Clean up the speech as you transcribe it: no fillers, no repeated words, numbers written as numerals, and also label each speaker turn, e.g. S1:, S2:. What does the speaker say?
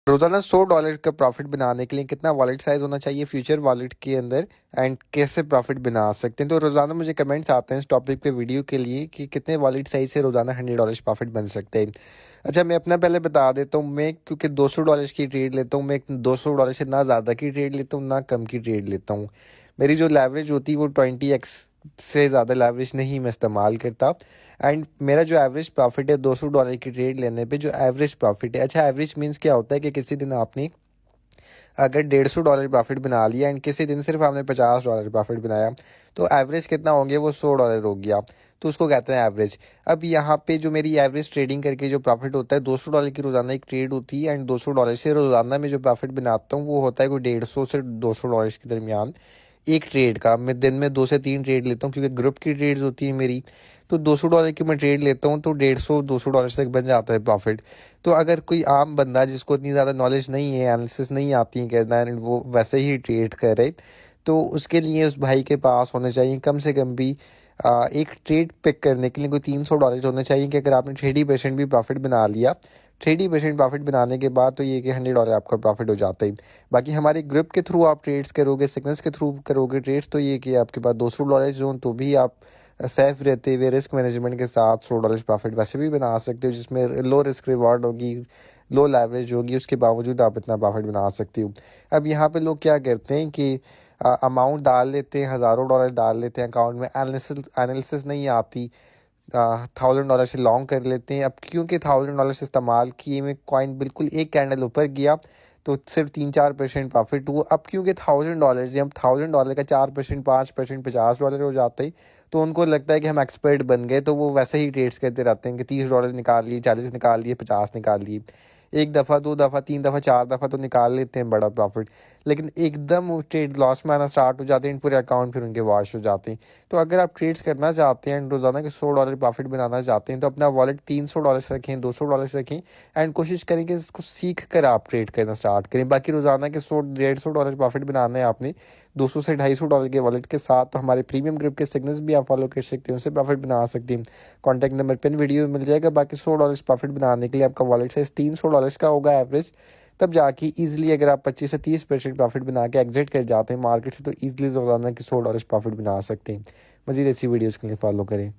S1: रोज़ाना $100 का प्रॉफ़िट बनाने के लिए कितना वॉलेट साइज़ होना चाहिए फ्यूचर वॉलेट के अंदर एंड कैसे प्रॉफ़िट बना सकते हैं? तो रोज़ाना मुझे कमेंट्स आते हैं इस टॉपिक पे वीडियो के लिए कि कितने वॉलेट साइज़ से रोज़ाना $100 प्रॉफ़िट बन सकते हैं। अच्छा, मैं अपना पहले बता देता हूँ, मैं क्योंकि $200 की ट्रेड लेता हूँ, मैं $200 से ना ज़्यादा की ट्रेड लेता हूँ, ना कम की ट्रेड लेता हूँ। मेरी जो लेवरेज होती है वो 20x से ज़्यादा लेवरेज नहीं मैं इस्तेमाल करता एंड मेरा जो एवरेज प्रॉफिट है $200 की ट्रेड लेने पे जो एवरेज प्रॉफिट है, अच्छा एवरेज मीन्स क्या होता है कि किसी दिन आपने अगर $150 प्रॉफिट बना लिया एंड किसी दिन सिर्फ आपने $50 प्रॉफिट बनाया, तो एवरेज कितना हो गया? वो $100 हो गया, तो उसको कहते हैं एवरेज। अब यहाँ पे जो मेरी एवरेज ट्रेडिंग करके जो प्रॉफिट होता है, $200 की रोज़ाना एक ट्रेड होती है एंड $200 से रोज़ाना में जो प्रॉफिट बनाता हूँ वो होता है कोई 150 से $200 के दरमियान एक ट्रेड का। मैं दिन में 2 से 3 ट्रेड लेता हूँ क्योंकि ग्रुप की ट्रेड्स होती है मेरी, तो $200 की मैं ट्रेड लेता हूँ तो 150-200 तक बन जाता है प्रॉफिट। तो अगर कोई आम बंदा जिसको इतनी ज़्यादा नॉलेज नहीं है, एनालिसिस नहीं आती है करना एंड वो वैसे ही ट्रेड करे, तो उसके लिए उस भाई के पास होने चाहिए कम से कम भी एक ट्रेड पिक करने के लिए कोई $300 होने चाहिए कि अगर आपने 30% भी प्रॉफिट बना लिया, 30% प्रॉफिट बनाने के बाद तो ये कि $100 आपका प्रॉफिट हो जाता है। बाकी हमारे ग्रुप के थ्रू आप ट्रेड्स करोगे, सिग्नल्स के थ्रू करोगे ट्रेड्स, तो ये कि आपके पास $200 जो तो भी आप सेफ रहते हुए रिस्क मैनेजमेंट के साथ $100 प्रॉफिट वैसे भी बना सकते हो, जिसमें लो रिस्क रिवार्ड होगी, लो लेवरेज होगी, उसके बावजूद आप इतना प्रॉफिट बना सकते हो। अब यहाँ पे लोग क्या करते हैं कि अमाउंट डाल लेते हैं, हज़ारों डॉलर डाल लेते हैं अकाउंट में, एनालिसिस नहीं आती, $1000 से लॉन्ग कर लेते हैं। अब क्योंकि $1000 इस्तेमाल किए में कॉइन बिल्कुल एक कैंडल ऊपर गया, तो सिर्फ 3-4% प्रॉफिट हुआ। अब क्योंकि $1000 जब $1000 का 4%, 5%, $50 हो जाते हैं, तो उनको लगता है कि हम एक्सपर्ट बन गए, तो वो वैसे ही ट्रेड्स करते रहते हैं कि $30 निकाल लिए, 40 निकाल लिए, 50 निकाल लिए। एक दफ़ा, दो दफ़ा, तीन दफ़ा, चार दफ़ा तो निकाल लेते हैं बड़ा प्रॉफिट, लेकिन एकदम वो ट्रेड लॉस में आना स्टार्ट हो जाते हैं, पूरे अकाउंट फिर उनके वॉश हो जाते हैं। तो अगर आप ट्रेड्स करना चाहते हैं एंड रोज़ाना के $100 प्रॉफिट बनाना चाहते हैं, तो अपना वॉलेट $300 से रखें, $200 से रखें एंड कोशिश करें कि इसको सीख कर आप ट्रेड करना स्टार्ट करें। बाकी रोज़ाना के $100-150 प्रॉफिट बनाना है आपने 200 से $250 के वॉलेट के साथ, तो हमारे प्रीमियम ग्रुप के सिग्नल्स भी आप फॉलो कर सकते हैं, उससे प्रॉफिट बना सकते हैं। कॉन्टैक्ट नंबर पिन वीडियो में मिल जाएगा। बाकी $100 प्रॉफिट बनाने के लिए आपका वॉलेट साइज $300 का होगा एवरेज, तब जाके ईजिली अगर आप 25 से 30% प्रॉफिट बना के एग्जिट कर जाते हैं मार्केट से, तो ईजिली रोज़ाना के $100 प्रॉफिट बना सकते हैं। मज़ीद ऐसी वीडियोज़ के लिए फॉलो करें।